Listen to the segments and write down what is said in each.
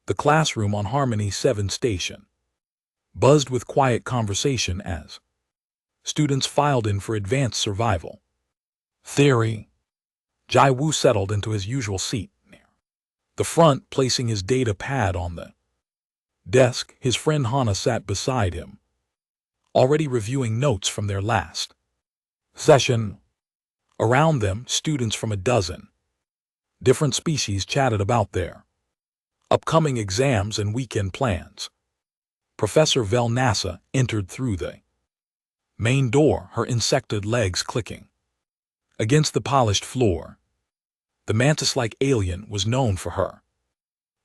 The classroom on Harmony 7 station buzzed with quiet conversation as students filed in for advanced survival theory. Jai Wu settled into his usual seat near the front, placing his data pad on the desk. His friend Hana sat beside him, already reviewing notes from their last session. Around them, students from a dozen different species chatted about their upcoming exams and weekend plans. Professor Velnassa entered through the main door, her insected legs clicking against the polished floor. The mantis-like alien was known for her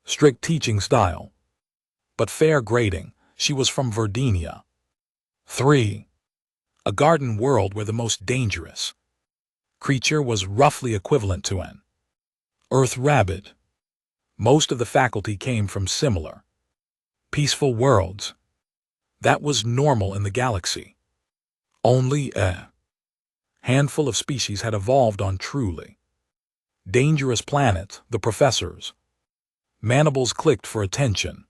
strict teaching style, but fair grading. She was from Verdinia 3, a garden world where the most dangerous creature was roughly equivalent to an earth rabbit. Most of the faculty came from similar peaceful worlds. That was normal in the galaxy. Only a handful of species had evolved on truly dangerous planets. The professors' mandibles clicked for attention.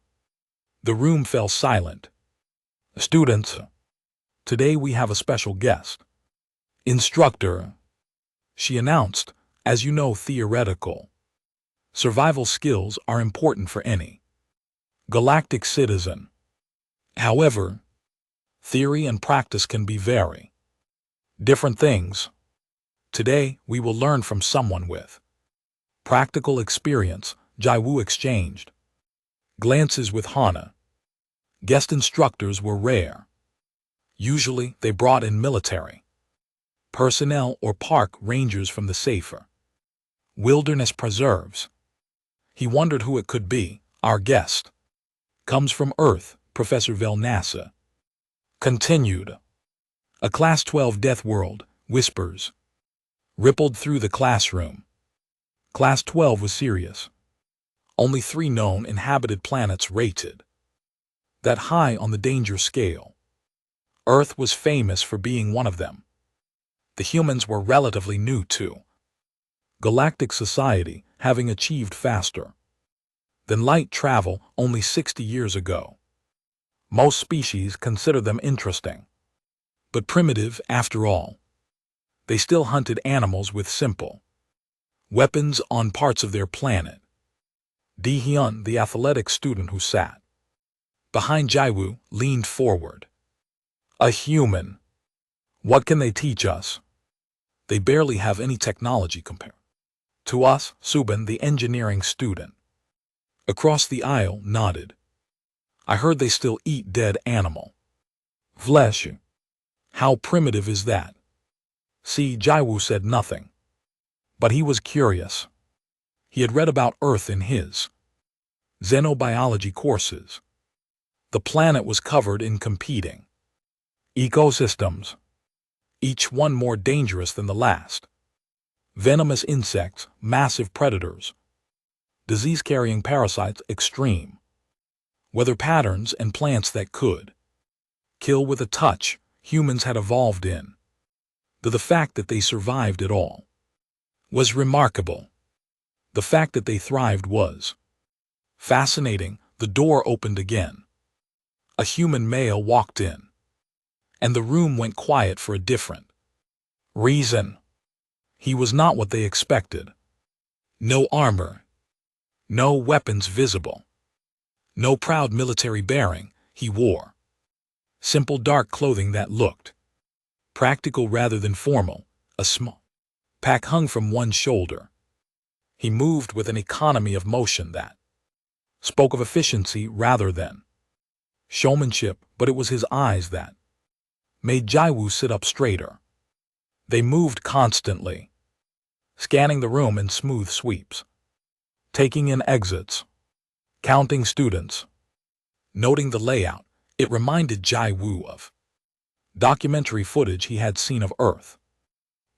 The room fell silent. Students, today we have a special guest. Instructor, she announced. As you know, theoretical survival skills are important for any galactic citizen. However, theory and practice can be very different things. Today, we will learn from someone with practical experience. Jai Wu exchanged glances with Hana. Guest instructors were rare. Usually, they brought in military personnel or park rangers from the safer wilderness preserves. He wondered who it could be. Our guest comes from Earth, Professor Velnassa continued. A Class 12 death world, whispers rippled through the classroom. Class 12 was serious. Only 3 known inhabited planets rated that high on the danger scale. Earth was famous for being one of them. The humans were relatively new to galactic society, having achieved faster than light travel only 60 years ago. Most species consider them interesting, but primitive after all. They still hunted animals with simple weapons on parts of their planet. Di Hyun, the athletic student who sat behind Jai Wu, leaned forward. A human. What can they teach us? They barely have any technology compared to us. Subin, the engineering student across the aisle, nodded. I heard they still eat dead animal flesh. How primitive is that? See, Jai Wu said nothing. But he was curious. He had read about Earth in his xenobiology courses. The planet was covered in competing ecosystems, each one more dangerous than the last. Venomous insects, massive predators, disease-carrying parasites, extreme weather patterns, and plants that could kill with a touch. Humans had evolved in. The fact that they survived it all was remarkable. The fact that they thrived was fascinating. The door opened again. A human male walked in, and the room went quiet for a different reason. He was not what they expected. No armor, no weapons visible, no proud military bearing. He wore simple dark clothing that looked practical rather than formal. A small pack hung from one shoulder. He moved with an economy of motion that spoke of efficiency rather than showmanship, but it was his eyes that made Jai Wu sit up straighter. They moved constantly, scanning the room in smooth sweeps, taking in exits, counting students, noting the layout. It reminded Jai Wu of documentary footage he had seen of Earth.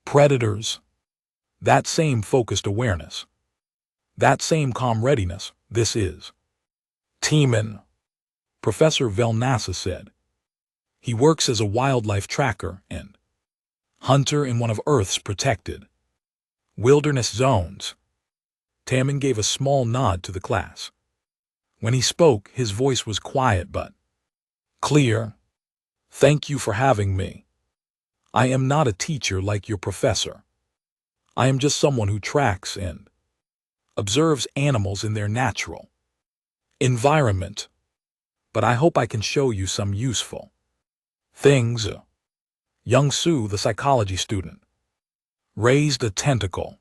Predators. That same focused awareness. That same calm readiness. This is Teeman, Professor Velnassa said. He works as a wildlife tracker and hunter in one of Earth's protected wilderness zones. Taman gave a small nod to the class. When he spoke, his voice was quiet but clear. Thank you for having me. I am not a teacher like your professor. I am just someone who tracks and observes animals in their natural environment. But I hope I can show you some useful things. Young Sue, the psychology student, raised a tentacle.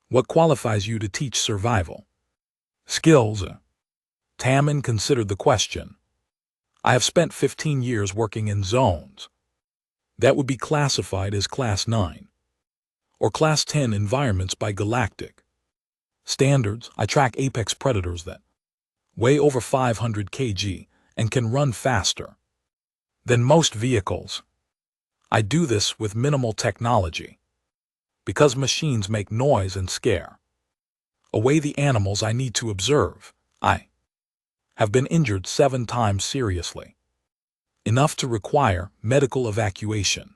What qualifies you to teach survival skills? Tammin considered the question. I have spent 15 years working in zones that would be classified as Class 9 or Class 10 environments by galactic standards. I track apex predators that weigh over 500 kg and can run faster than most vehicles. I do this with minimal technology because machines make noise and scare away the animals I need to observe. I have been injured 7 times seriously, enough to require medical evacuation.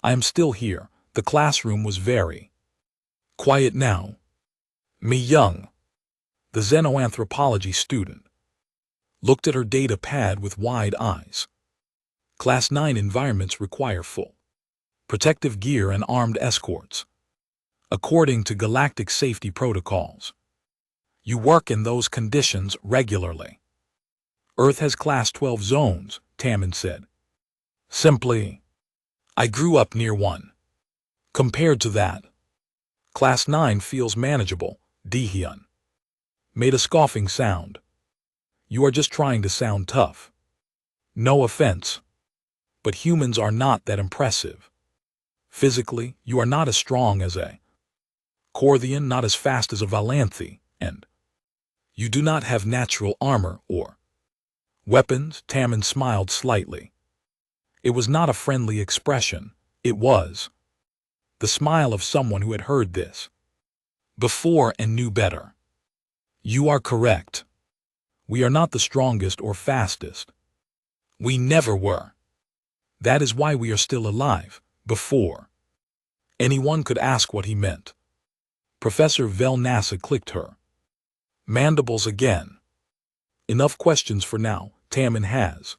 I am still here. The classroom was very quiet now. Mi Young, the xenoanthropology student, looked at her data pad with wide eyes. Class 9 environments require full protective gear and armed escorts, according to galactic safety protocols. You work in those conditions regularly. Earth has Class 12 zones, Tammin said. Simply, I grew up near one. Compared to that, Class 9 feels manageable. Dehyun made a scoffing sound. You are just trying to sound tough. No offense, but humans are not that impressive. Physically, you are not as strong as a Corthian, not as fast as a Valanthi, and you do not have natural armor or weapons. Tammin smiled slightly. It was not a friendly expression. It was the smile of someone who had heard this before and knew better. You are correct. We are not the strongest or fastest. We never were. That is why we are still alive. Before anyone could ask what he meant, Professor Velnassa clicked her mandibles again. Enough questions for now. Tammin has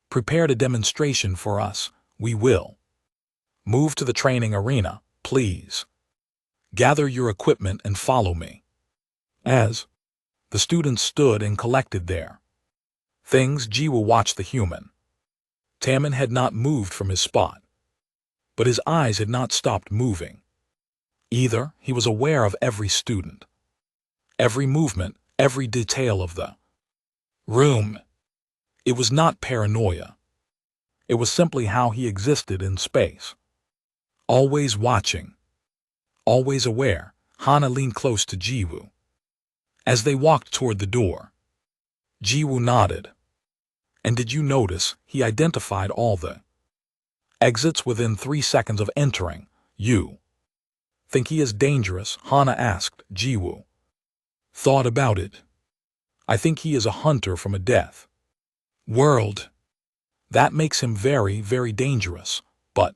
prepared a demonstration for us. We will move to the training arena. Please gather your equipment and follow me. As the students stood and collected their things, Jiwoo watched the human. Tammin had not moved from his spot, but his eyes had not stopped moving either. He was aware of every student, every movement, every detail of the room. It was not paranoia. It was simply how he existed in space. Always watching, always aware. Hana leaned close to Jiwoo. As they walked toward the door, Jiwoo nodded. And did you notice he identified all the exits within 3 seconds of entering? You think he is dangerous? Hana asked. Jiwoo thought about it. I think he is a hunter from a death world. That makes him very, very dangerous. But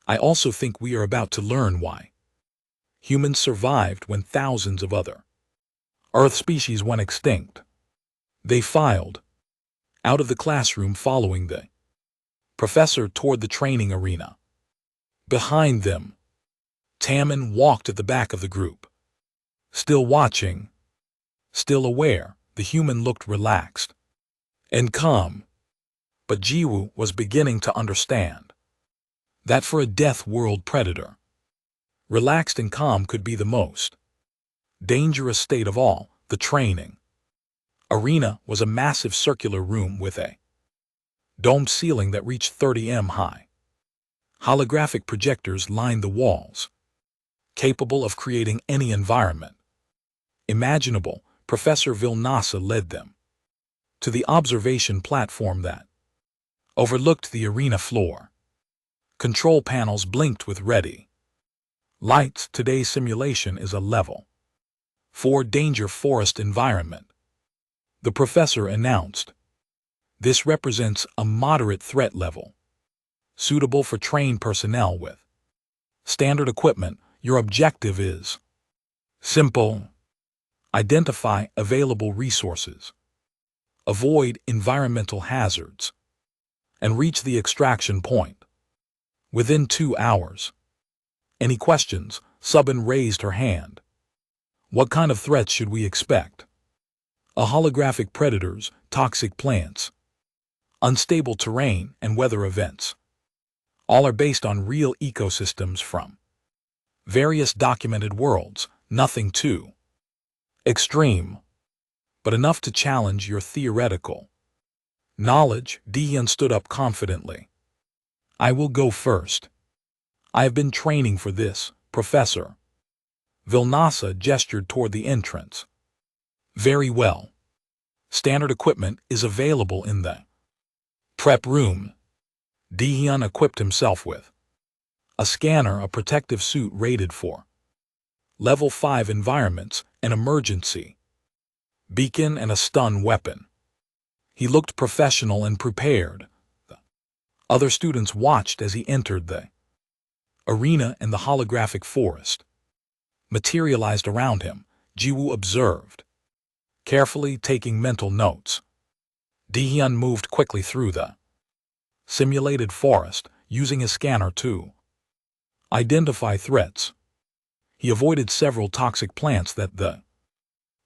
I also think we are about to learn why humans survived when thousands of other Earth species went extinct. They filed out of the classroom following the professor toward the training arena. Behind them, Tammin walked at the back of the group. Still watching, still aware. The human looked relaxed and calm. But Jiwoo was beginning to understand that for a death world predator, relaxed and calm could be the most dangerous state of all. The training arena was a massive circular room with a domed ceiling that reached 30 m high. Holographic projectors lined the walls, capable of creating any environment imaginable. Professor Velnassa led them to the observation platform that overlooked the arena floor. Control panels blinked with ready lights. Today's simulation is a level 4 danger forest environment, the professor announced. This represents a moderate threat level, suitable for trained personnel with standard equipment. Your objective is simple: Identify available resources. Avoid environmental hazards. And reach the extraction point. Within 2 hours. Any questions? Subin raised her hand. What kind of threats should we expect? Holographic predators, toxic plants, unstable terrain, and weather events. All are based on real ecosystems from various documented worlds, nothing too extreme, but enough to challenge your theoretical knowledge. Dehyun stood up confidently. I will go first. I have been training for this, Professor. Vilnasa gestured toward the entrance. Very well. Standard equipment is available in the prep room. Dehyun equipped himself with a scanner, a protective suit rated for Level 5 environments, an emergency beacon, and a stun weapon. He looked professional and prepared. The other students watched as he entered the arena, and the holographic forest materialized around him. Jiwoo observed, carefully taking mental notes. Dehyun moved quickly through the simulated forest, using his scanner to identify threats. He avoided several toxic plants that the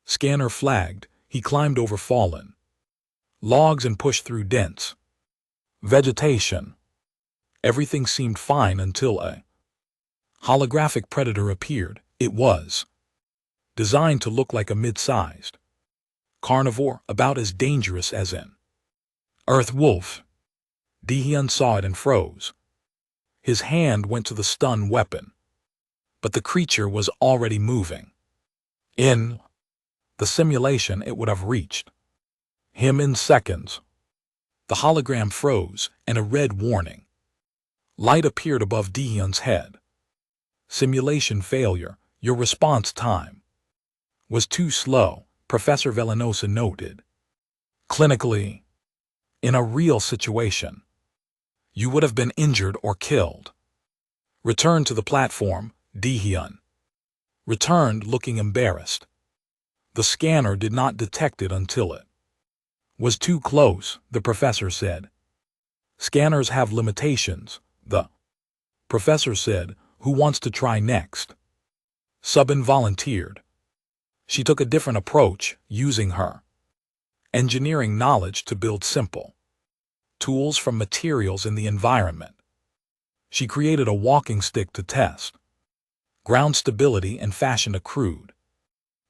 scanner flagged. He climbed over fallen logs and pushed through dense vegetation. Everything seemed fine until a holographic predator appeared. It was designed to look like a mid-sized carnivore, about as dangerous as an earth wolf. Dehyun saw it and froze. His hand went to the stun weapon, but the creature was already moving. In the simulation, it would have reached him in seconds. The hologram froze, and a red warning light appeared above Dehyun's head. Simulation failure. Your response time was too slow, Professor Velenosa noted. Clinically, in a real situation, you would have been injured or killed. Return to the platform. Dehyun returned, looking embarrassed. The scanner did not detect it until it was too close, the professor said. Scanners have limitations, the professor said. Who wants to try next? Subin volunteered. She took a different approach, using her engineering knowledge to build simple tools from materials in the environment. She created a walking stick to test ground stability and fashioned a crude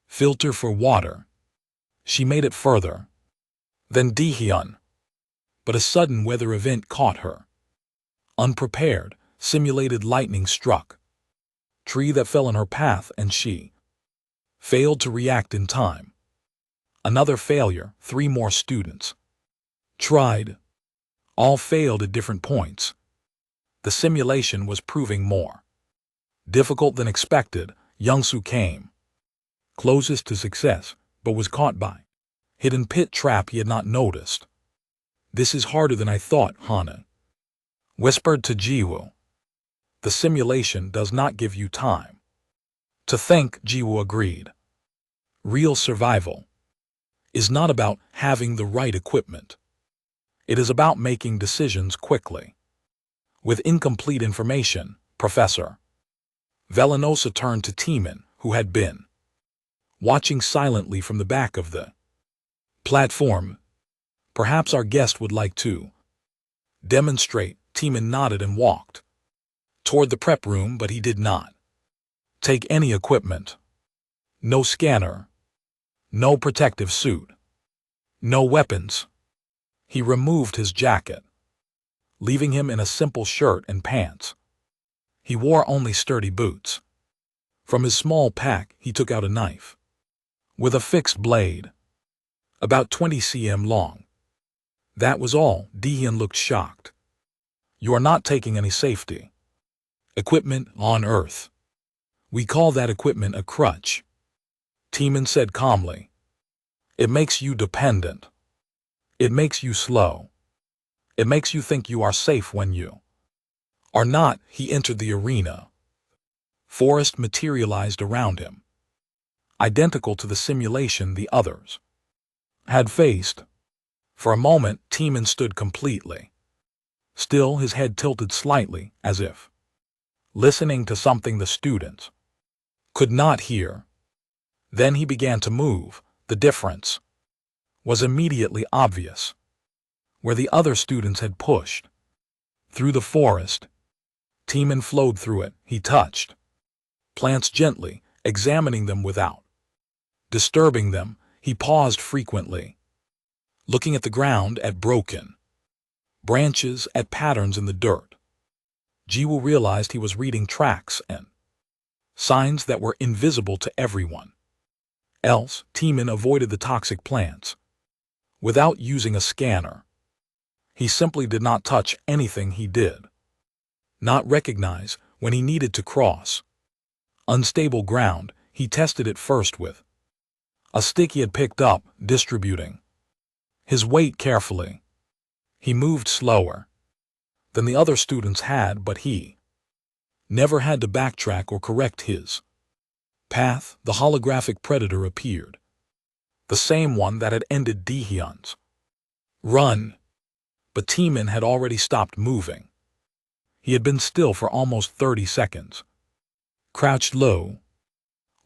filter for water. She made it further than Dehyun, but a sudden weather event caught her unprepared. Simulated lightning struck tree that fell in her path, and she failed to react in time. Another failure. 3 more students tried. All failed at different points. The simulation was proving more difficult than expected. Youngsu came closest to success, but was caught by hidden pit trap he had not noticed. This is harder than I thought, Hana whispered to Jiwoo. The simulation does not give you time to think, Jiwoo agreed. Real survival is not about having the right equipment. It is about making decisions quickly. With incomplete information, Professor Velenosa turned to Teeman, who had been watching silently from the back of the platform. Perhaps our guest would like to demonstrate. Teeman nodded and walked toward the prep room, but he did not take any equipment. No scanner, no protective suit, no weapons. He removed his jacket, leaving him in a simple shirt and pants. He wore only sturdy boots. From his small pack, he took out a knife with a fixed blade, about 20 cm long. That was all. Dehyun looked shocked. You are not taking any safety equipment on Earth. We call that equipment a crutch, Teeman said calmly. It makes you dependent. It makes you slow. It makes you think you are safe when you are not. He entered the arena. Forest materialized around him. identical to the simulation the others had faced. For a moment, Tiemann stood completely still, his head tilted slightly, as if listening to something the students could not hear. Then he began to move. The difference was immediately obvious. Where the other students had pushed through the forest, Tiemann flowed through it. He touched plants gently, examining them without disturbing them. He paused frequently, looking at the ground, at broken branches, at patterns in the dirt. Jiwoo realized he was reading tracks and signs that were invisible to everyone else. Tiemann avoided the toxic plants without using a scanner. He simply did not touch anything he did not recognize. When he needed to cross unstable ground, he tested it first with a stick he had picked up, distributing his weight carefully. He moved slower than the other students had, but he never had to backtrack or correct his path. The holographic predator appeared, the same one that had ended Dehyun's run. But Tiemann had already stopped moving. He had been still for almost 30 seconds, crouched low,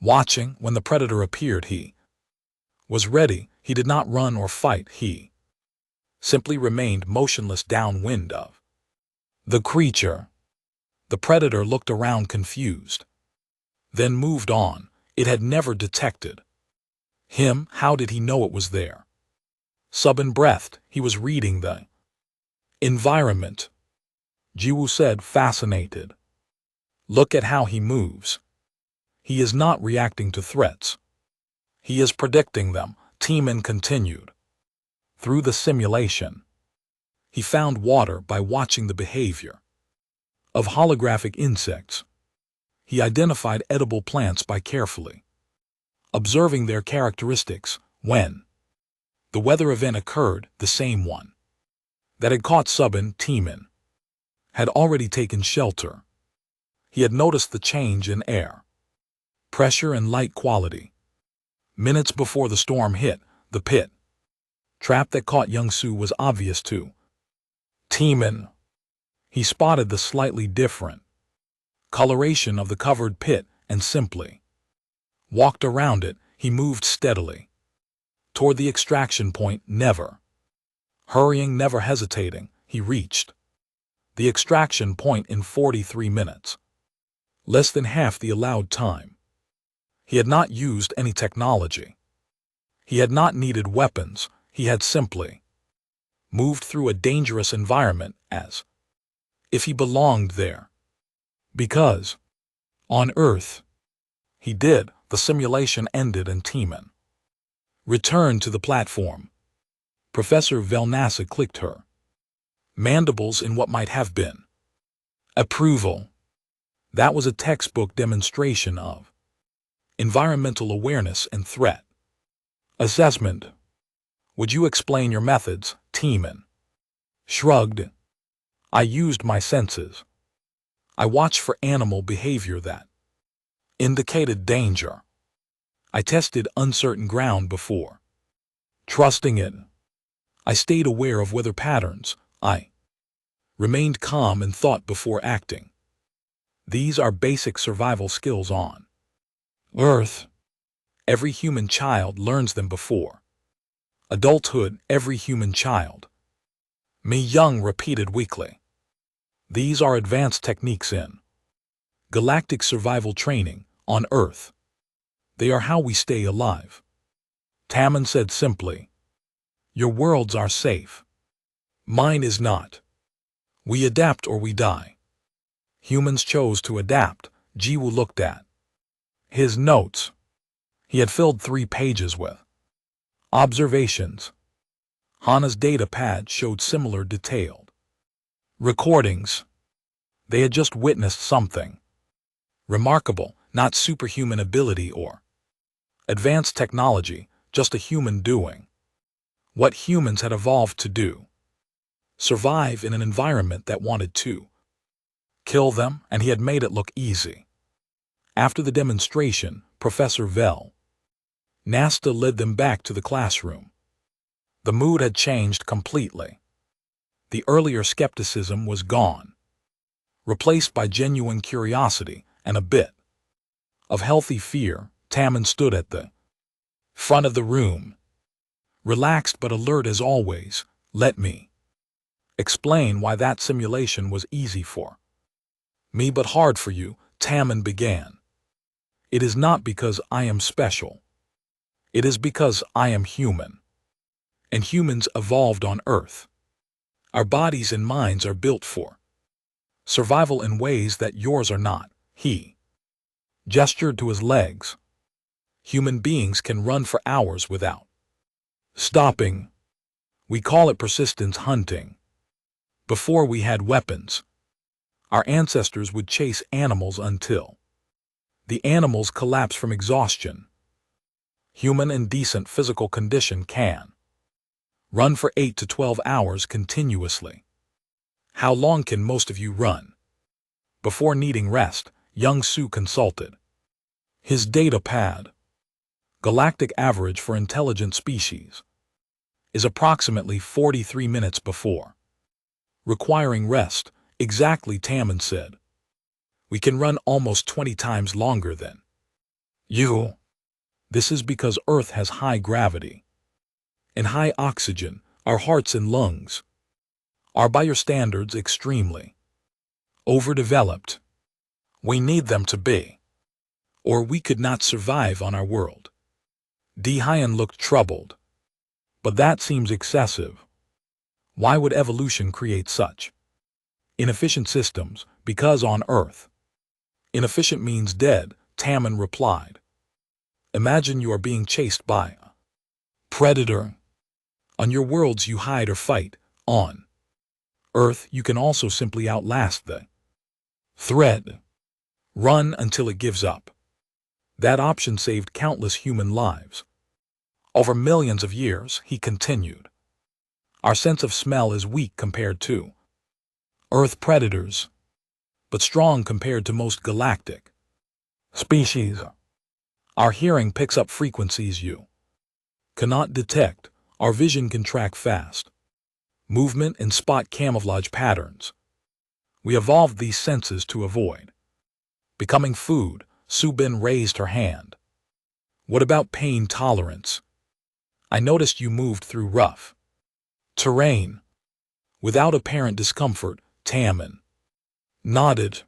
watching. When the predator appeared, he was ready. He did not run or fight. He simply remained motionless downwind of the creature. The predator looked around confused, then moved on. It had never detected him. How did he know it was there? Subin breathed. He was reading the environment. Jiwoo said, fascinated. Look at how he moves. He is not reacting to threats. He is predicting them. Tiemann continued. Through the simulation, he found water by watching the behavior of holographic insects. He identified edible plants by carefully observing their characteristics. When the weather event occurred, the same one that had caught Subin, Tiemann had already taken shelter. He had noticed the change in air pressure and light quality. Minutes before the storm hit, the pit trap that caught Young-soo was obvious to Tiemann. He spotted the slightly different coloration of the covered pit and simply walked around it. He moved steadily toward the extraction point, never hurrying, never hesitating. He reached the extraction point in 43 minutes, less than half the allowed time. He had not used any technology. He had not needed weapons. He had simply moved through a dangerous environment as if he belonged there. Because on Earth, he did. The simulation ended and Tiemann returned to the platform. Professor Velnassa clicked her mandibles in what might have been approval. That was a textbook demonstration of environmental awareness and threat assessment. Would you explain your methods? Tiemann shrugged. I used my senses. I watched for animal behavior that indicated danger. I tested uncertain ground before trusting it. I stayed aware of weather patterns. I remained calm and thought before acting. These are basic survival skills on Earth. Every human child learns them before adulthood. Every human child. Mi Young repeated weakly. These are advanced techniques in galactic survival training on Earth. They are how we stay alive. Tiemann said simply. Your worlds are safe. Mine is not. We adapt or we die. Humans chose to adapt. Jiwoo looked at his notes. He had filled 3 pages with observations. Hana's data pad showed similar detailed recordings. They had just witnessed something remarkable, not superhuman ability or advanced technology, just a human doing what humans had evolved to do. Survive in an environment that wanted to kill them, and he had made it look easy. After the demonstration, Professor Vel Nasta led them back to the classroom. The mood had changed completely. The earlier skepticism was gone, replaced by genuine curiosity and a bit of healthy fear. Tammin stood at the front of the room, relaxed but alert as always. Let me explain why that simulation was easy for me but hard for you, Tammin began. It is not because I am special. It is because I am human. And humans evolved on Earth. Our bodies and minds are built for survival in ways that yours are not. He gestured to his legs. Human beings can run for hours without stopping. We call it persistence hunting. Before we had weapons, our ancestors would chase animals until the animals collapse from exhaustion. Human and decent physical condition can run for 8 to 12 hours continuously. How long can most of you run? Before needing rest, young Su consulted his data pad. Galactic average for intelligent species is approximately 43 minutes before requiring rest. Exactly, Tammin said. We can run almost 20 times longer than you. This is because Earth has high gravity and high oxygen. Our hearts and lungs are, by your standards, extremely overdeveloped. We need them to be, or we could not survive on our world. Dehyun looked troubled. But that seems excessive. Why would evolution create such inefficient systems? Because on Earth, inefficient means dead, Tammin replied. Imagine you are being chased by a predator. On your worlds you hide or fight. On Earth you can also simply outlast the threat. Run until it gives up. That option saved countless human lives. Over millions of years, he continued. Our sense of smell is weak compared to Earth predators, but strong compared to most galactic species. Our hearing picks up frequencies you cannot detect. Our vision can track fast movement and spot camouflage patterns. We evolved these senses to avoid becoming food. Subin raised her hand. What about pain tolerance? I noticed you moved through rough terrain without apparent discomfort. Tammin nodded.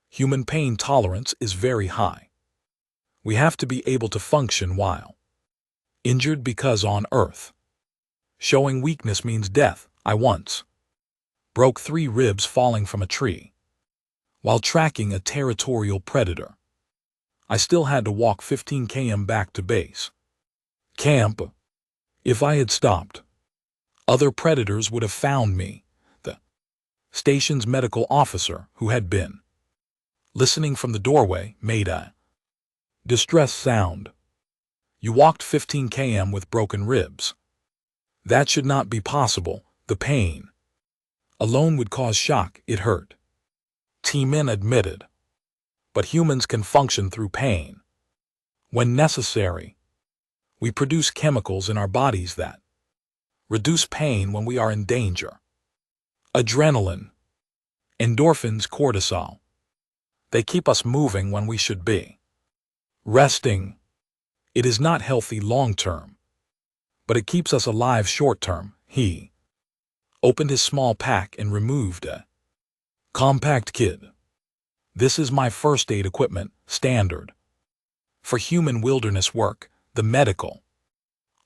Human pain tolerance is very high. We have to be able to function while injured because on Earth, showing weakness means death. I once broke 3 ribs falling from a tree while tracking a territorial predator. I still had to walk 15 km back to base camp. If I had stopped, other predators would have found me. The station's medical officer, who had been listening from the doorway, made a distressed sound. You walked 15 km with broken ribs. That should not be possible. The pain alone would cause shock. It hurt, T-Min admitted. But humans can function through pain when necessary. We produce chemicals in our bodies that reduce pain when we are in danger. Adrenaline, endorphins, cortisol. They keep us moving when we should be resting. It is not healthy long-term, but it keeps us alive short-term. He opened his small pack and removed a compact kit. This is my first aid equipment, standard for human wilderness work. The medical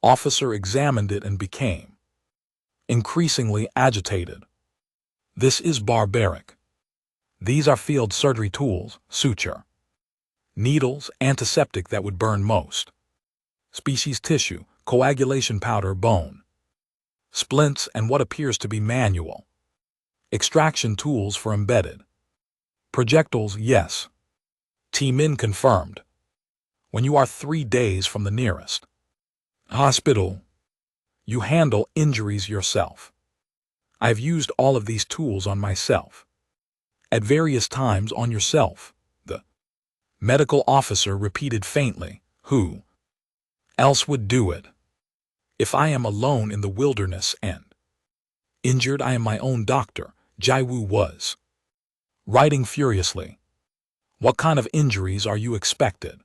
officer examined it and became increasingly agitated. This is barbaric. These are field surgery tools, suture needles, antiseptic that would burn most species tissue, coagulation powder, bone splints, and what appears to be manual extraction tools for embedded projectiles. Yes, T-Min confirmed. When you are 3 days from the nearest hospital, you handle injuries yourself. I've used all of these tools on myself. At various times on yourself, the medical officer repeated faintly. Who else would do it. If I am alone in the wilderness and injured, I am my own doctor, Jaiwu was writing furiously. What kind of injuries are you expected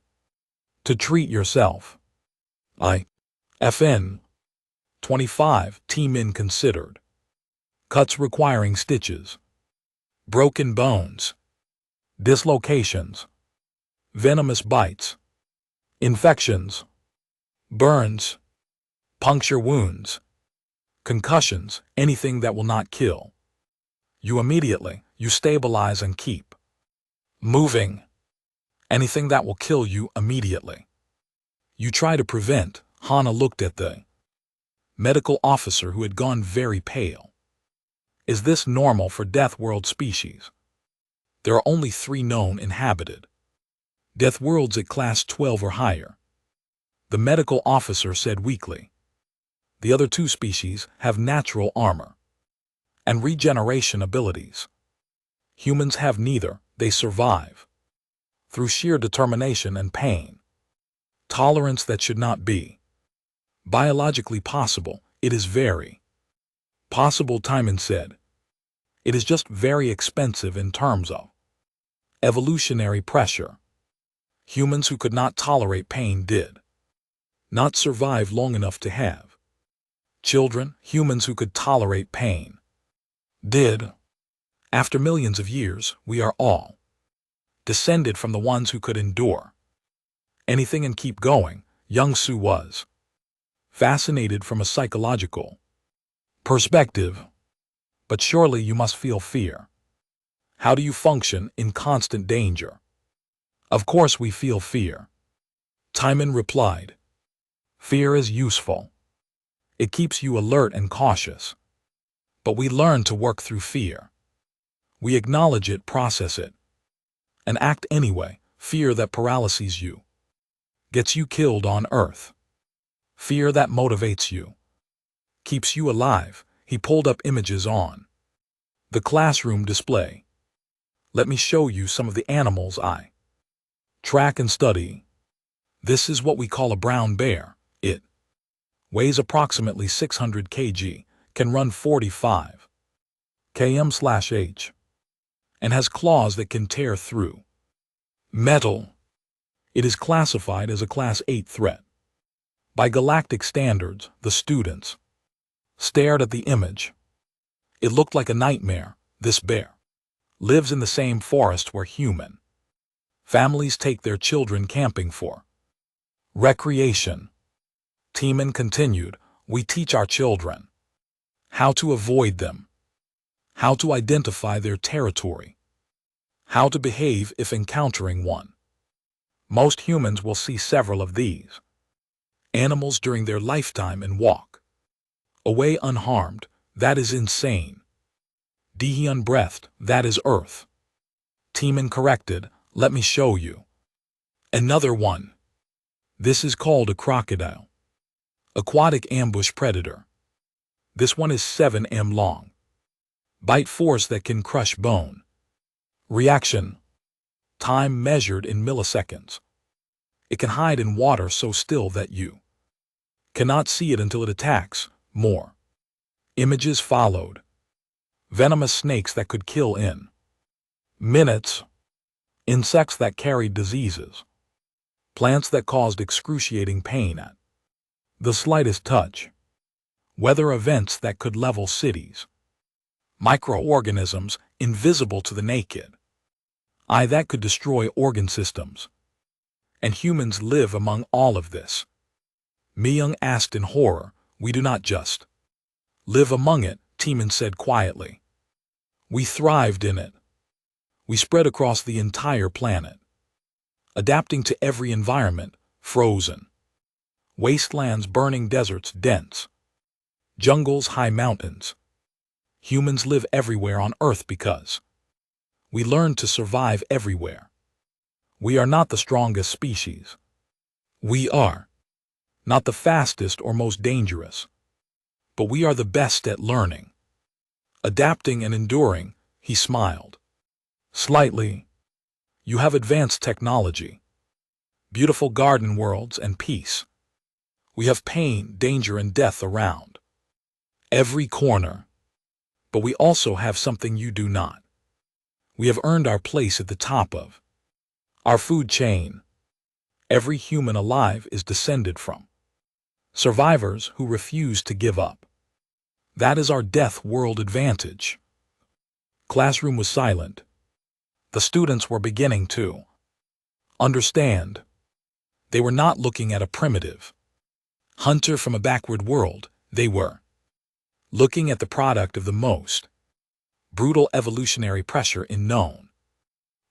to treat yourself? FN 25 T-Min considered. Cuts requiring stitches, broken bones, dislocations, venomous bites, infections, burns, puncture wounds, concussions, anything that will not kill you immediately. You stabilize and keep moving. Anything that will kill you immediately, you try to prevent. Hana looked at the medical officer, who had gone very pale. Is this normal for Deathworld species? There are only 3 known inhabited Deathworlds at class 12 or higher, the medical officer said weakly. The other 2 species have natural armor and regeneration abilities. Humans have neither. They survive through sheer determination and pain. Tolerance that should not be biologically possible. It is very possible, Timon said. It is just very expensive in terms of evolutionary pressure. Humans who could not tolerate pain did not survive long enough to have children. Humans who could tolerate pain did. After millions of years, we are all descended from the ones who could endure anything and keep going. Young Su was fascinated from a psychological perspective. But surely you must feel fear. How do you function in constant danger? Of course we feel fear, Timon replied. Fear is useful. It keeps you alert and cautious. But we learn to work through fear. We acknowledge it, process it, and act anyway. Fear that paralyzes you gets you killed on Earth. Fear that motivates you keeps you alive. He pulled up images on the classroom display. Let me show you some of the animals I track and study. This is what we call a brown bear. It weighs approximately 600 kg, can run 45 km/h, and has claws that can tear through metal. It is classified as a Class 8 threat. By galactic standards, the students stared at the image. It looked like a nightmare. This bear lives in the same forest where human families take their children camping for recreation. Timon continued, we teach our children how to avoid them, how to identify their territory, how to behave if encountering one. Most humans will see several of these animals during their lifetime and walk away unharmed. That is insane. Dehyun breathed, that is Earth. Timon corrected, let me show you another one. This is called a crocodile. Aquatic ambush predator. This one is 7 m long. Bite force that can crush bone. Reaction time measured in milliseconds. It can hide in water so still that you cannot see it until it attacks. More images followed. Venomous snakes that could kill in minutes. Insects that carried diseases. Plants that caused excruciating pain at the slightest touch. Weather events that could level cities. Microorganisms invisible to the naked eye that could destroy organ systems. And humans live among all of this. Mi-young asked in horror, we do not just live among it, Timon said quietly. We thrived in it. We spread across the entire planet, adapting to every environment, frozen wastelands, burning deserts, dense jungles, high mountains. Humans live everywhere on Earth because we learned to survive everywhere. We are not the strongest species. We are not the fastest or most dangerous. But we are the best at learning, adapting and enduring. He smiled slightly. You have advanced technology, beautiful garden worlds, and peace. We have pain, danger, and death around every corner. But we also have something you do not. We have earned our place at the top of our food chain. Every human alive is descended from survivors who refuse to give up. That is our death world advantage. Classroom was silent. The students were beginning to understand. They were not looking at a primitive hunter from a backward world. They were looking at the product of the most brutal evolutionary pressure in known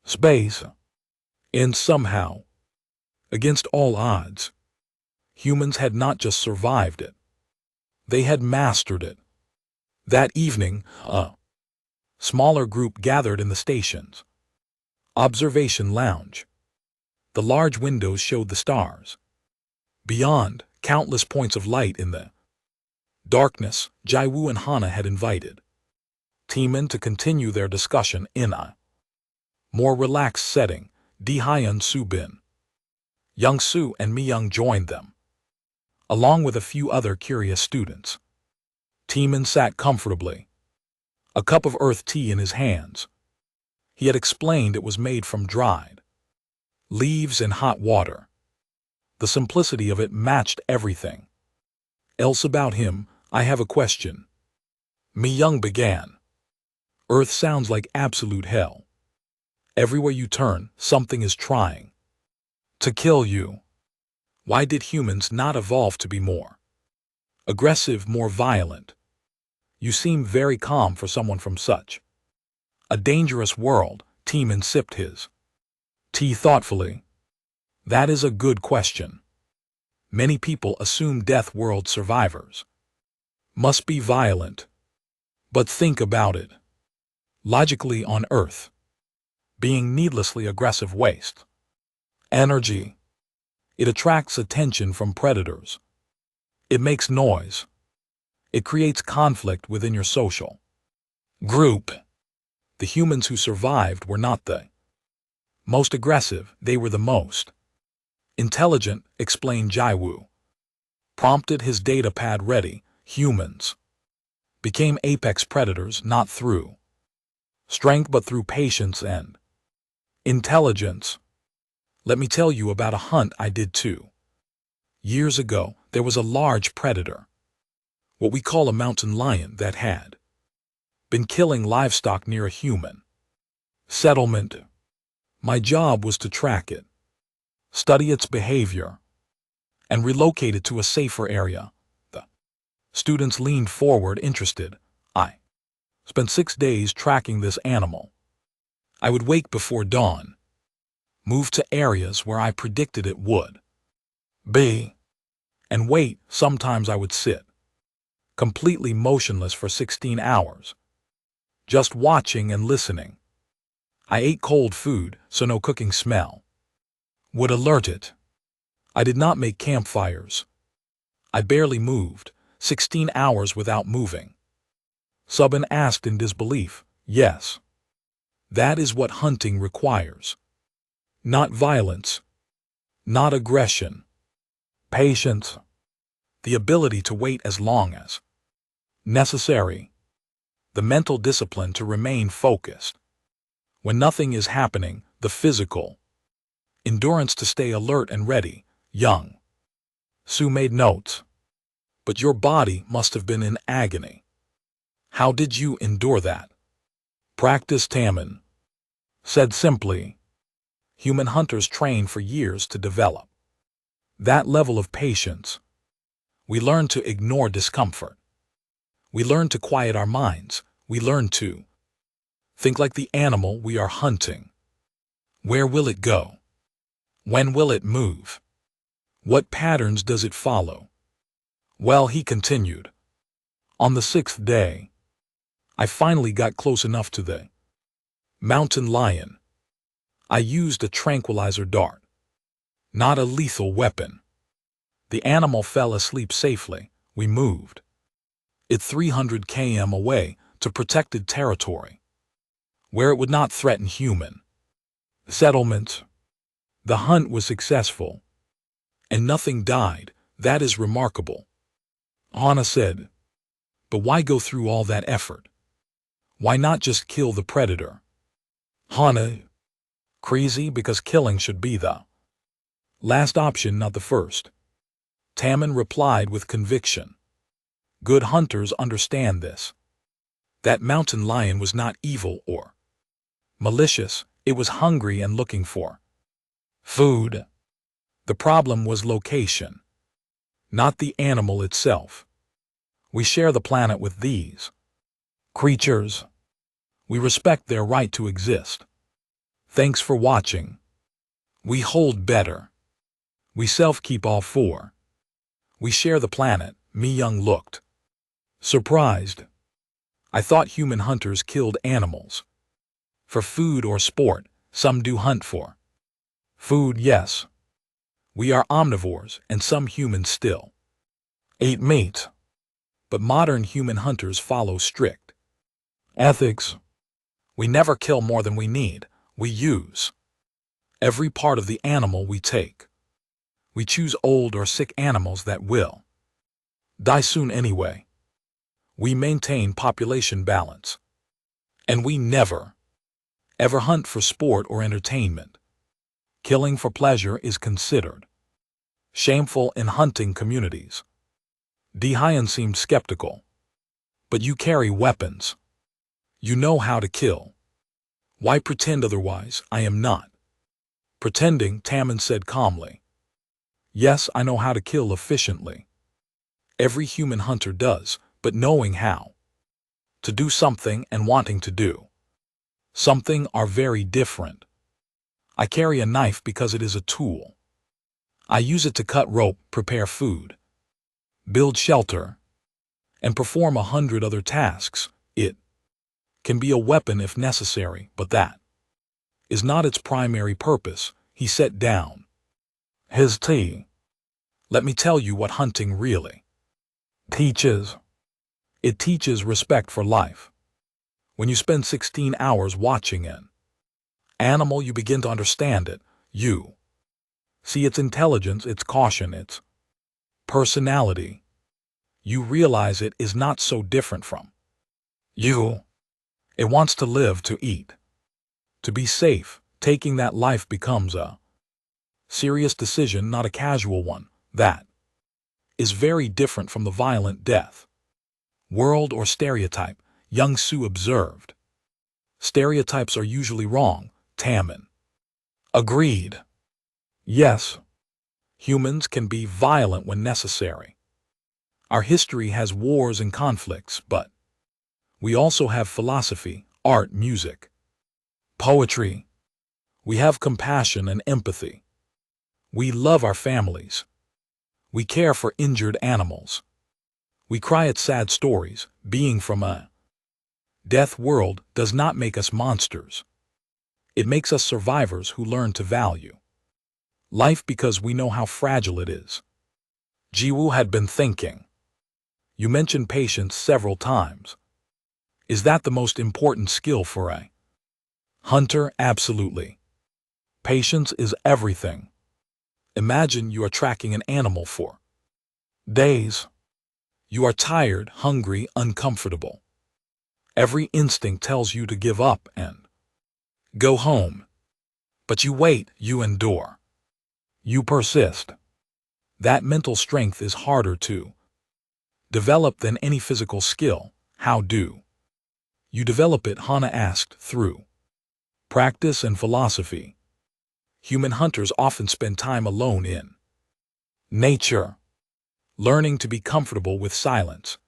space. And somehow, against all odds, humans had not just survived it. They had mastered it. That evening, a smaller group gathered in the station's observation lounge. The large windows showed the stars. Beyond, countless points of light in the darkness. Jaiwoo and Hana had invited Teemin to continue their discussion in a more relaxed setting. Dehyun Subin, Young Soo and Mi-young joined them, along with a few other curious students. Teemin sat comfortably, a cup of earth tea in his hands. He had explained it was made from dried leaves and hot water. The simplicity of it matched everything else about him. I have a question. Mi-young began. Earth sounds like absolute hell. Everywhere you turn, something is trying to kill you. Why did humans not evolve to be more aggressive, more violent? You seem very calm for someone from such a dangerous world. Teemin sipped his tea thoughtfully. That is a good question. Many people assume Death World survivors must be violent. But think about it. Logically, on Earth, being needlessly aggressive wastes energy. It attracts attention from predators. It makes noise. It creates conflict within your social group. The humans who survived were not the most aggressive, they were the most intelligent, explained Jaiwoo. Prompted his data pad ready. Humans became apex predators not through strength but through patience and intelligence. Let me tell you about a hunt I did 2 years ago. There was a large predator, what we call a mountain lion, that had been killing livestock near a human settlement. My job was to track it, study its behavior, and relocate it to a safer area. The students leaned forward, interested. I spent 6 days tracking this animal. I would wake before dawn, move to areas where I predicted it would be, and wait. Sometimes I would sit completely motionless for 16 hours, just watching and listening. I ate cold food, so no cooking smell would alert it. I did not make campfires. I barely moved, 16 hours without moving. Subin asked in disbelief. Yes. That is what hunting requires. Not violence. Not aggression. Patience. The ability to wait as long as necessary. The mental discipline to remain focused when nothing is happening. The physical endurance to stay alert and ready. Young Soo made notes. But your body must have been in agony. How did you endure that? Practice, Taman said simply. Human hunters train for years to develop that level of patience. We learn to ignore discomfort. We learn to quiet our minds. We learn to think like the animal we are hunting. Where will it go? When will it move? What patterns does it follow? Well, he continued. On the 6th day, I finally got close enough to the mountain lion. I used a tranquilizer dart, not a lethal weapon. The animal fell asleep safely. We moved it 300 km away to protected territory, where it would not threaten human settlements. The hunt was successful, and nothing died. That is remarkable, Hana said. But why go through all that effort? Why not just kill the predator? Hana, crazy because killing should be the last option, not the first. Tammin replied with conviction. Good hunters understand this. That mountain lion was not evil or malicious, it was hungry and looking for food. The problem was location, not the animal itself. We share the planet with these creatures. We respect their right to exist. Thanks for watching. We hold better. We self-keep all four. We share the planet. Mi Young looked surprised. I thought human hunters killed animals for food or sport. Some do hunt for food, yes. We are omnivores, and some humans still ate meat. But modern human hunters follow strict ethics. We never kill more than we need. We use every part of the animal we take. We choose old or sick animals that will die soon anyway. We maintain population balance. And we never, ever hunt for sport or entertainment. Killing for pleasure is considered shameful in hunting communities. Dehyun seemed skeptical. But you carry weapons. You know how to kill. Why pretend otherwise? I am not pretending, Tammin said calmly. Yes, I know how to kill efficiently. Every human hunter does, but knowing how to do something and wanting to do something are very different. I carry a knife because it is a tool. I use it to cut rope, prepare food, build shelter, and perform 100 other tasks. It can be a weapon if necessary, but that is not its primary purpose. He set down his tea. Let me tell you what hunting really teaches. It teaches respect for life. When you spend 16 hours watching an animal, you begin to understand it. You see its intelligence, its caution, its personality. You realize it is not so different from you. It wants to live, to eat, to be safe. Taking that life becomes a serious decision, not a casual one. That is very different from the violent death world or stereotype, Young Soo observed. Stereotypes are usually wrong, Tammin agreed. Yes, humans can be violent when necessary. Our history has wars and conflicts, but we also have philosophy, art, music, poetry. We have compassion and empathy. We love our families. We care for injured animals. We cry at sad stories. Being from a death world does not make us monsters. It makes us survivors who learn to value life because we know how fragile it is. Jiwoo had been thinking. You mentioned patience several times. Is that the most important skill for a hunter? Absolutely. Patience is everything. Imagine you are tracking an animal for days. You are tired, hungry, uncomfortable. Every instinct tells you to give up and go home. But you wait, you endure. You persist. That mental strength is harder to develop than any physical skill. How do you develop it? Hana asked. Through practice and philosophy. Human hunters often spend time alone in nature, learning to be comfortable with silence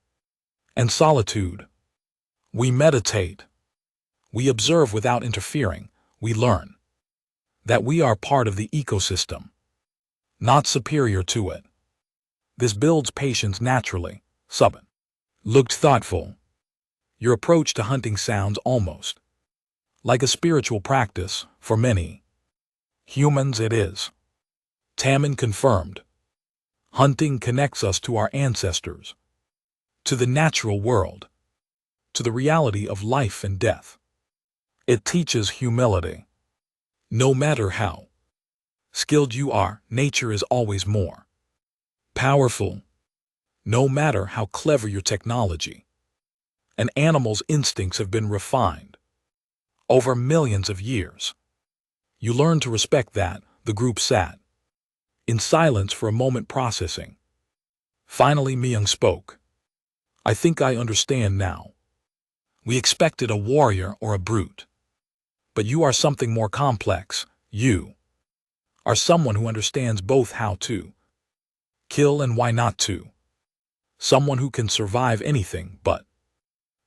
and solitude. We meditate. We observe without interfering. We learn that we are part of the ecosystem, not superior to it. This builds patience naturally. Subin looked thoughtful. Your approach to hunting sounds almost like a spiritual practice. For many humans it is. Tammin confirmed. Hunting connects us to our ancestors, to the natural world, to the reality of life and death. It teaches humility. No matter how skilled you are, nature is always more Powerful, no matter how clever your technology. An animal's instincts have been refined over millions of years. You learn to respect that. The group sat in silence for a moment, processing. Finally, Myung spoke. I think I understand now. We expected a warrior or a brute. But you are something more complex. You are someone who understands both how to kill and why not to. Someone who can survive anything but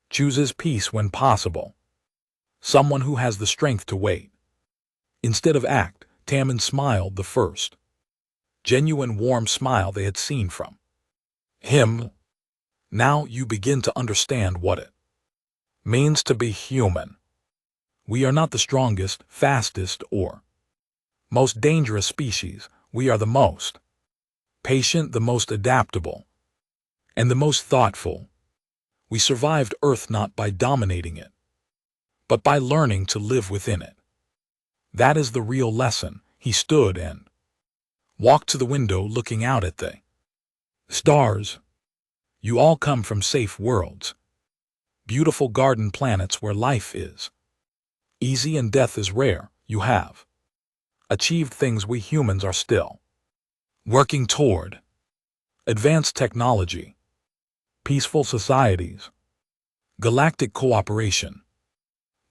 chooses peace when possible. Someone who has the strength to wait instead of act. Tammin smiled, the first genuine warm smile they had seen from him. Now you begin to understand what it means to be human. We are not the strongest, fastest, or most dangerous species. We are the most patient, the most adaptable, and the most thoughtful. We survived Earth not by dominating it, but by learning to live within it. That is the real lesson. He stood and walked to the window, looking out at the stars. You all come from safe worlds, beautiful garden planets where life is easy and death is rare. You have achieved things we humans are still working toward: advanced technology, peaceful societies, galactic cooperation.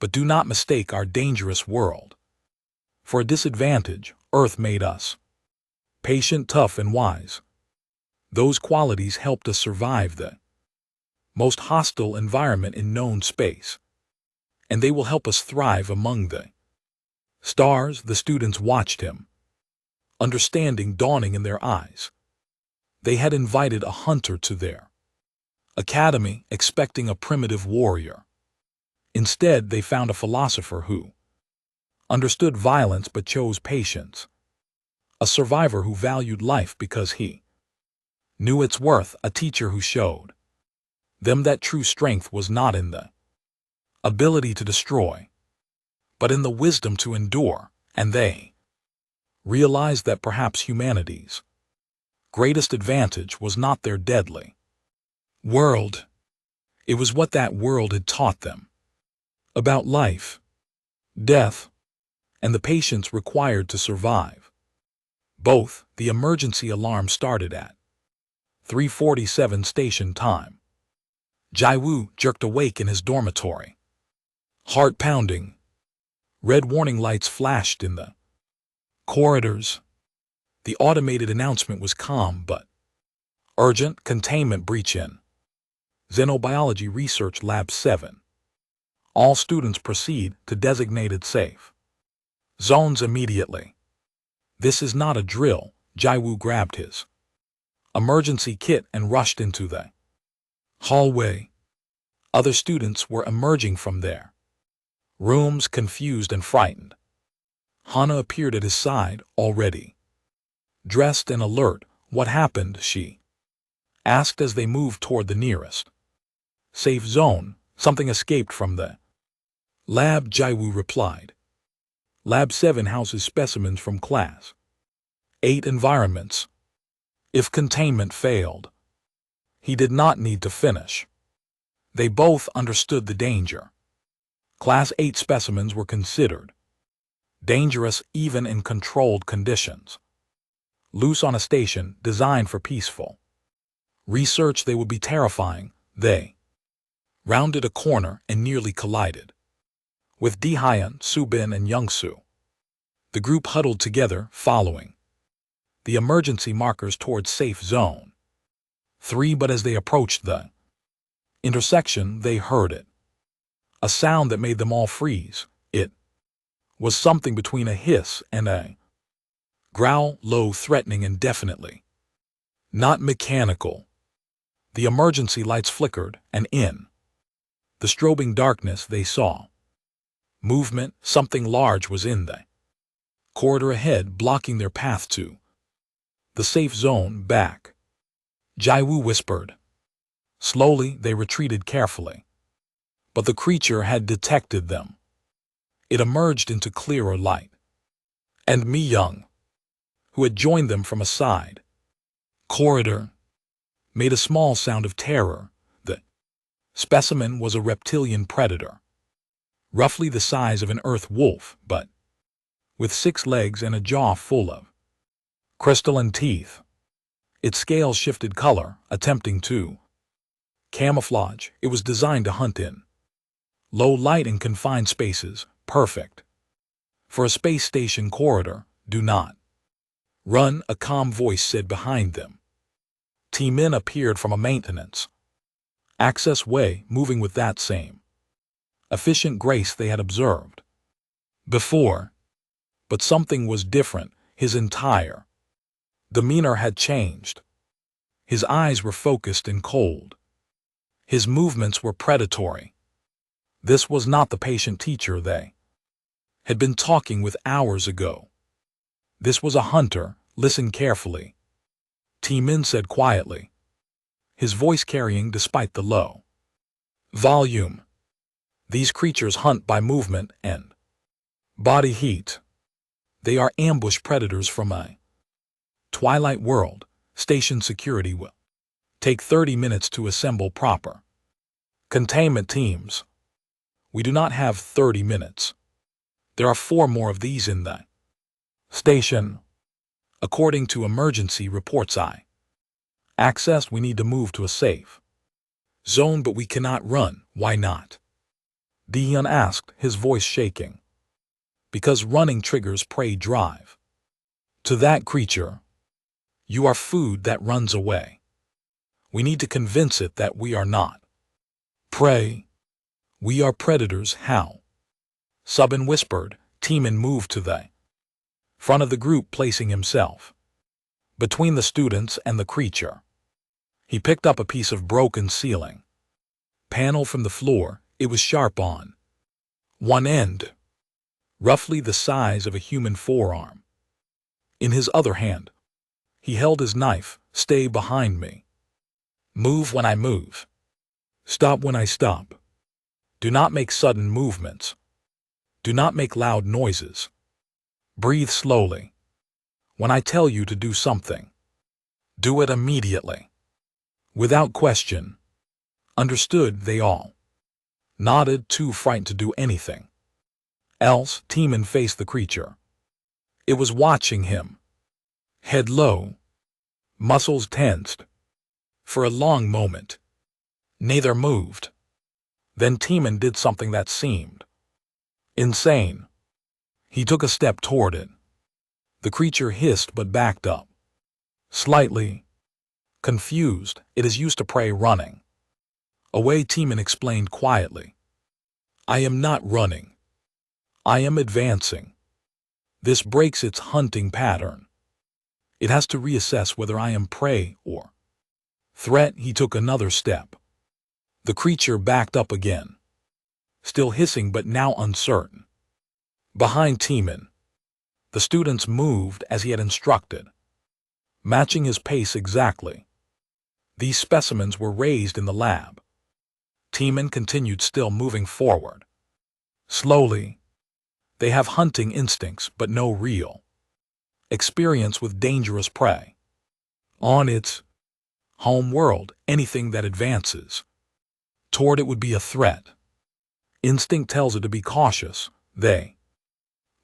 But do not mistake our dangerous world for a disadvantage. Earth made us patient, tough, and wise. Those qualities helped us survive the most hostile environment in known space, and they will help us thrive among the stars. The students watched him, understanding dawning in their eyes. They had invited a hunter to their academy, expecting a primitive warrior. Instead, they found a philosopher who understood violence but chose patience, a survivor who valued life because he knew its worth, a teacher who showed them that true strength was not in the ability to destroy, but in the wisdom to endure. And they realized that perhaps humanity's greatest advantage was not their deadly world. It was what that world had taught them about life, death, and the patience required to survive. Both. The emergency alarm started at 3:47 station time. Jaiwoo jerked awake in his dormitory, heart pounding. Red warning lights flashed in the corridors. The automated announcement was calm but urgent: containment breach in Xenobiology Research Lab 7. All students proceed to designated safe zones immediately. This is not a drill. Jaiwoo grabbed his emergency kit and rushed into the hallway. Other students were emerging from their rooms, confused and frightened. Hana appeared at his side, already dressed and alert. What happened? She asked as they moved toward the nearest safe zone. Something escaped from the lab, Jaiwoo replied. Lab 7 houses specimens from Class 8 environments. If containment failed, he did not need to finish. They both understood the danger. Class 8 specimens were considered dangerous even in controlled conditions. Loose on a station designed for peaceful research, they would be terrifying. They rounded a corner and nearly collided with Dehyun, Subin, and Youngsu. The group huddled together, following the emergency markers towards safe zone 3. But as they approached the intersection, they heard it. A sound that made them all freeze. It was something between a hiss and a growl, low, threatening, and definitely not mechanical. The emergency lights flickered, and in the strobing darkness they saw movement. Something large was in the corridor ahead, blocking their path to the safe zone. Back, Jaiwoo whispered. Slowly, they retreated carefully. But the creature had detected them. It emerged into clearer light. And Mi Young, who had joined them from a side corridor made a small sound of terror. The specimen was a reptilian predator, roughly the size of an earth wolf, but with 6 legs and a jaw full of crystalline teeth. Its scales shifted color, attempting to camouflage. It was designed to hunt in low light and confined spaces, perfect for a space station corridor. Do not run, a calm voice said behind them. T-men appeared from a maintenance access way, moving with that same efficient grace they had observed before. But something was different. His entire demeanor had changed. His eyes were focused and cold. His movements were predatory. This was not the patient teacher they had been talking with hours ago. This was a hunter. Listen carefully, T-Min said quietly, his voice carrying despite the low volume. These creatures hunt by movement and body heat. They are ambush predators from a twilight world. Station security will take 30 minutes to assemble proper containment teams. We do not have 30 minutes. There are 4 more of these in the station. According to emergency reports I accessed, we need to move to a safe zone, but we cannot run. Why not? Dion asked, his voice shaking. Because running triggers prey drive. To that creature, you are food that runs away. We need to convince it that we are not prey. We are predators. How? Subin whispered. T-Man moved to the front of the group, placing himself between the students and the creature. He picked up a piece of broken ceiling panel from the floor. It was sharp on one end, roughly the size of a human forearm. In his other hand, he held his knife. Stay behind me. Move when I move. Stop when I stop. Do not make sudden movements. Do not make loud noises. Breathe slowly. When I tell you to do something, do it immediately. Without question. Understood, they all nodded, too frightened to do anything else. T-Man faced the creature. It was watching him. Head low. Muscles tensed. For a long moment, neither moved. Then T-Man did something that seemed insane. He took a step toward it. The creature hissed but backed up slightly. Confused, it is used to prey running away, T-Man explained quietly. I am not running. I am advancing. This breaks its hunting pattern. It has to reassess whether I am prey or threat. He took another step. The creature backed up again, still hissing but now uncertain. Behind T-Man, the students moved as he had instructed, matching his pace exactly. These specimens were raised in the lab. T-Man continued, still moving forward. Slowly. They have hunting instincts but no real experience with dangerous prey. On its home world, anything that advances toward it would be a threat. Instinct tells it to be cautious. They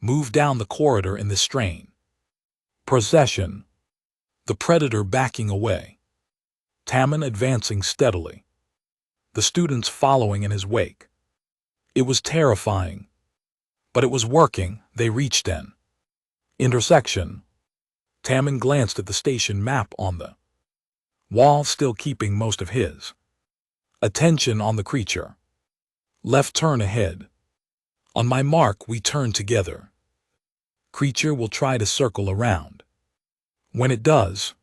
move down the corridor in this strain procession, the predator backing away, T-Man advancing steadily, the students following in his wake. It was terrifying, but it was working. They reached an intersection. T-Man glanced at the station map on the wall, still keeping most of his attention on the creature. Left turn ahead. On my mark, we turn together. Creature will try to circle around. When it does,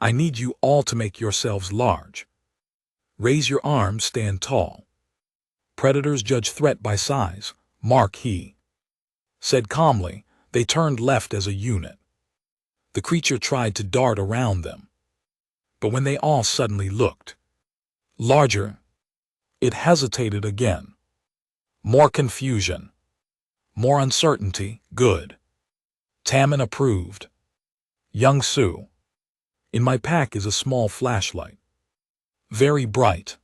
I need you all to make yourselves large. Raise your arms, stand tall. Predators judge threat by size. Mark, he said calmly. They turned left as a unit. The creature tried to dart around them. But when they all suddenly looked larger, it hesitated again. More confusion. More uncertainty. Good. T-Man approved. Young Su, In my pack is a small flashlight. Very bright.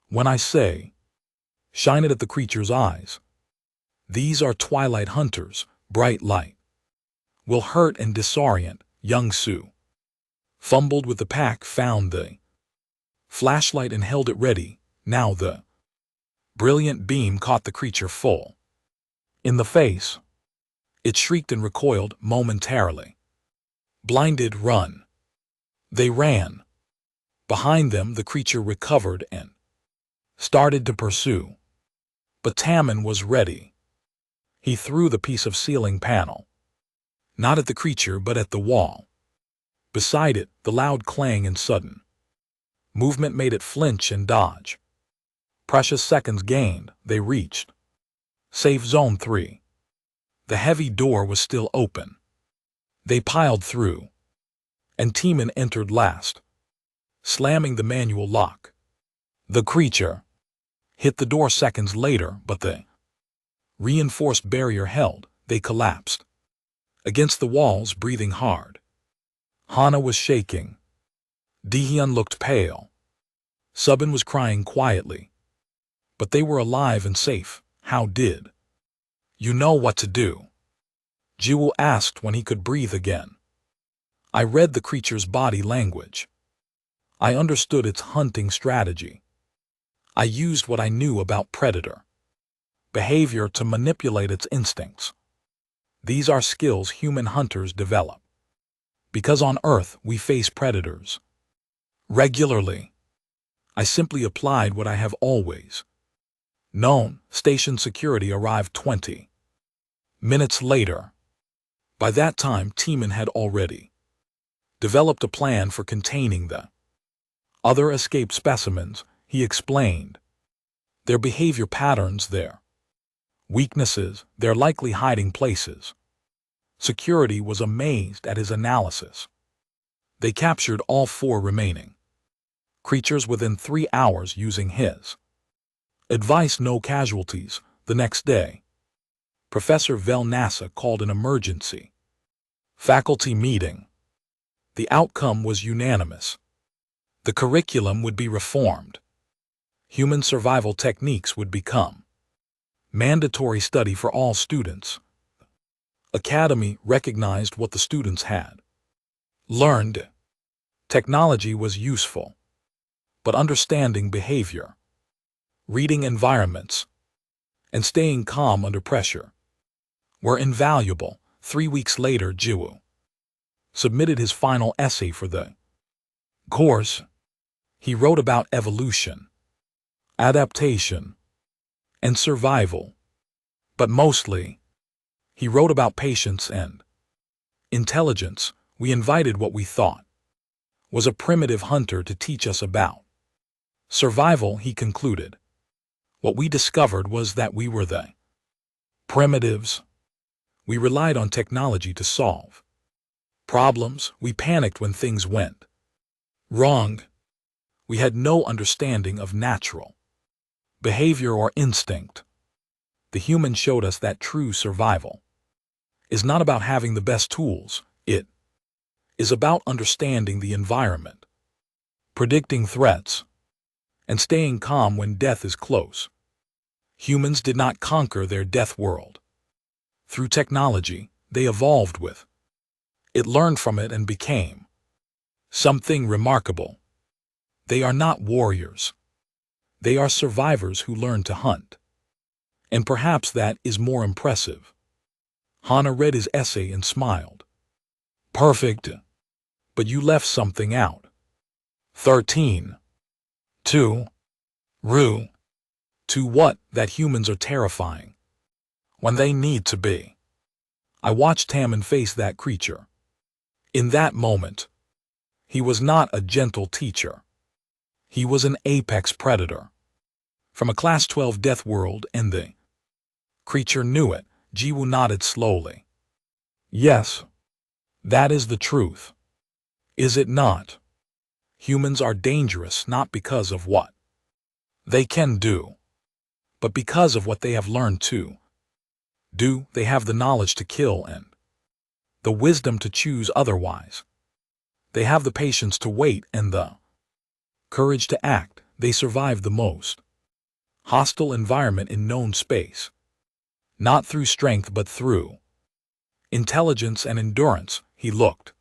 When I say, shine it at the creature's eyes. These are twilight hunters, bright light. Will hurt and disorient, young Sue. Fumbled with the pack, found the flashlight and held it ready. Now the brilliant beam caught the creature full in the face. It shrieked and recoiled momentarily. Blinded, run. They ran. Behind them the creature recovered and started to pursue. But Tammin was ready. He threw the piece of ceiling panel. Not at the creature but at the wall. Beside it, the loud clang and sudden movement made it flinch and dodge. Precious seconds gained, they reached Safe Zone 3. The heavy door was still open. They piled through. And Tammin entered last, slamming the manual lock. The creature hit the door seconds later, but the reinforced barrier held. They collapsed against the walls, breathing hard. Hana was shaking. Dehyun looked pale. Subin was crying quietly. But they were alive and safe. How did you know what to do? Jiwoo asked when he could breathe again. I read the creature's body language. I understood its hunting strategy. I used what I knew about predator behavior to manipulate its instincts. These are skills human hunters develop. Because on Earth we face predators regularly. I simply applied what I have always known. Station security arrived 20 minutes later. By that time, Tammin had already developed a plan for containing the other escaped specimens. He explained their behavior patterns, their weaknesses, their likely hiding places. Security was amazed at his analysis. They captured all 4 remaining creatures within 3 hours using his advice. No casualties. The next day, Professor Velnassa called an emergency faculty meeting. The outcome was unanimous. The curriculum would be reformed. Human survival techniques would become mandatory study for all students. Academy recognized what the students had learned. Technology was useful, but understanding behavior, reading environments, and staying calm under pressure were invaluable. 3 weeks later, Jiwoo submitted his final essay for the course. He wrote about evolution, adaptation, and survival. But mostly, he wrote about patience and intelligence. We invited what we thought was a primitive hunter to teach us about survival, he concluded. What we discovered was that we were the primitives. We relied on technology to solve problems. We panicked when things went wrong. We had no understanding of natural behavior or instinct. The human showed us that true survival is not about having the best tools. It is about understanding the environment, predicting threats, and staying calm when death is close. Humans did not conquer their death world. Through technology, they evolved with it, learned from it, and became something remarkable. They are not warriors. They are survivors who learn to hunt. And perhaps that is more impressive. Hana read his essay and smiled. Perfect. But you left something out. 13. 2. Rue. To what? That humans are terrifying when they need to be. I watched Tammin face that creature. In that moment, he was not a gentle teacher. He was an apex predator from a Class 12 death world, and the creature knew it. Jiwoo nodded slowly. Yes, that is the truth. Is it not? Humans are dangerous not because of what they can do, but because of what they have learned to do. They have the knowledge to kill and the wisdom to choose otherwise. They have the patience to wait and the courage to act. They survive the most hostile environment in known space. Not through strength but through intelligence and endurance. He looked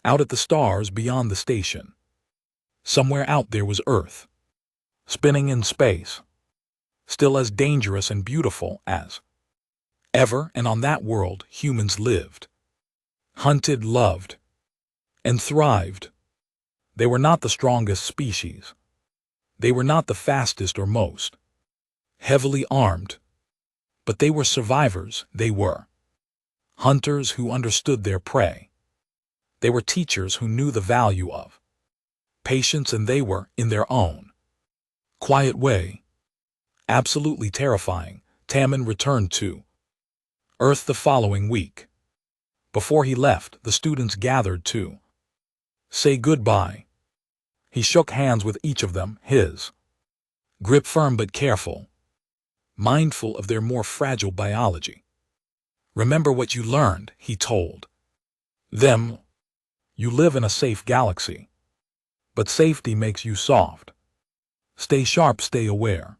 out at the stars beyond the station. Somewhere out there was Earth, spinning in space, still as dangerous and beautiful as ever, and on that world humans lived, hunted, loved, and thrived. They were not the strongest species. They were not the fastest or most heavily armed. But they were survivors. They were hunters who understood their prey. They were teachers who knew the value of patience, and they were, in their own quiet way, absolutely terrifying. Tammin returned to Earth the following week. Before he left, the students gathered to say goodbye. He shook hands with each of them, his grip firm but careful, mindful of their more fragile biology. Remember what you learned, he told them. You live in a safe galaxy, but safety makes you soft. Stay sharp, stay aware,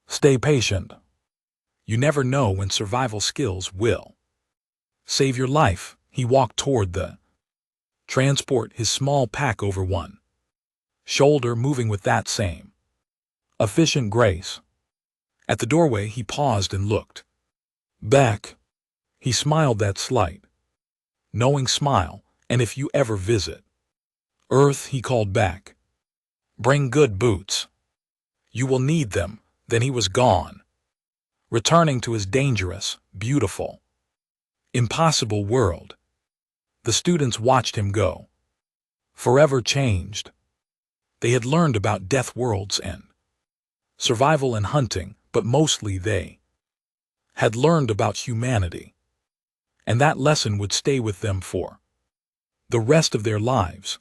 stay patient. You never know when survival skills will save your life. He walked toward the transport, his small pack over one shoulder, moving with that same efficient grace. At the doorway he paused and looked back. He smiled, that slight, knowing smile. And if you ever visit Earth, he called back, bring good boots. You will need them. Then he was gone, returning to his dangerous, beautiful, impossible world. The students watched him go, forever changed. They had learned about death worlds and survival and hunting, but mostly they had learned about humanity. And that lesson would stay with them for the rest of their lives.